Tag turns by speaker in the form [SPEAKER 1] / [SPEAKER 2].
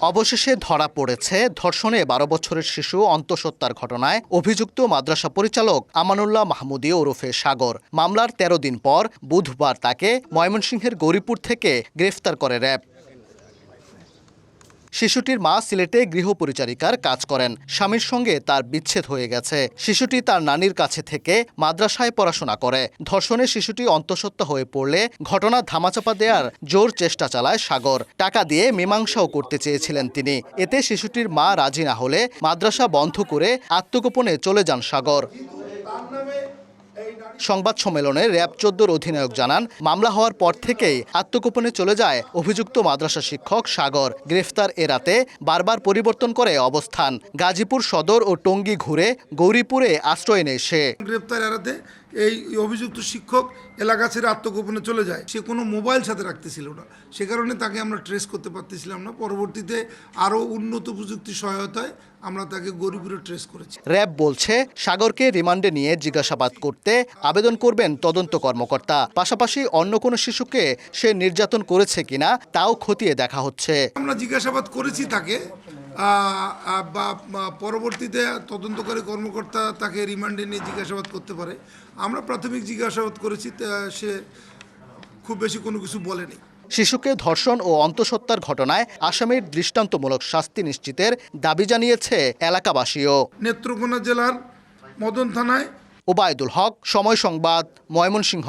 [SPEAKER 1] অবশেষে ধরা পড়েছে ধর্ষণে ১২ বছরের শিশু অন্তঃসত্ত্বার ঘটনায় অভিযুক্ত মাদ্রাসা পরিচালক আমানুল্লাহ মাহমুদী ওরফে সাগর। মামলার ১৩ দিন পর বুধবার তাকে ময়মনসিংহের গৌরীপুর থেকে গ্রেফতার করে র্যাব। শিশুটির মা সিলেটে গৃহপরিচারিকার কাজ করেন। স্বামীর সঙ্গে তার বিচ্ছেদ হয়ে গেছে। শিশুটি তার নানির কাছে থেকে মাদ্রাসায় পড়াশোনা করে। ধর্ষণে শিশুটি অন্তঃসত্ত্বা হয়ে পড়লে ঘটনা ধামাচাপা দেওয়ার জোর চেষ্টা চালায় সাগর। টাকা দিয়ে মীমাংসাও করতে চেয়েছিলেন তিনি। এতে শিশুটির মা রাজি না হলে মাদ্রাসা বন্ধ করে আত্মগোপনে চলে যান সাগর। সংবাদ সম্মেলনে র্যাব ১৪ অধিনায়ক জানান, মামলা হওয়ার পর থেকেই আত্মগোপনে চলে যায় অভিযুক্ত মাদ্রাসা শিক্ষক সাগর। গ্রেফতার এড়াতে বারবার পরিবর্তন করে অবস্থান। গাজীপুর সদর ও টঙ্গী ঘুরে গৌরীপুরে আশ্রয় নেয় সে।
[SPEAKER 2] গ্রেফতার এড়াতে এই অভিযুক্ত শিক্ষক এলাকা ছেড়ে আত্মগোপনে চলে যায়। সে কোনো মোবাইল সাথে রাখতেছিল না, সে কারণে তাকে আমরা ট্রেস করতে পারতেছিলাম না। পরবর্তীতে আরও উন্নত প্রযুক্তির সহায়তায় আমরা তাকে গৌরীপুরে ট্রেস করেছি।
[SPEAKER 1] র্যাব বলছে, সাগরকে রিমান্ডে নিয়ে জিজ্ঞাসাবাদ করতে আবেদন করবেন তদন্ত কর্মকর্তা। পাশাপাশি অন্য কোনো শিশুকে সে নির্যাতন করেছে কিনা তাও খতিয়ে দেখা হচ্ছে।
[SPEAKER 2] আমরা জিজ্ঞাসাবাদ করেছি তাকে, বা পরবর্তীতে তদন্তকারী কর্মকর্তা তাকে রিমান্ডে নিয়ে জিজ্ঞাসাবাদ করতে পারে। আমরা প্রাথমিক জিজ্ঞাসাবাদ করেছি, সে খুব বেশি কোনো কিছু বলেনি।
[SPEAKER 1] শিশুকে ধর্ষণ ও অন্তঃসত্ত্বার ঘটনায় আসামির দৃষ্টান্তমূলক শাস্তি নিশ্চিতের দাবি জানিয়েছে এলাকাবাসীও।
[SPEAKER 2] নেত্রকোনা জেলার মদন থানায়
[SPEAKER 1] ওবায়দুল হক, সময় সংবাদ, ময়মনসিংহ।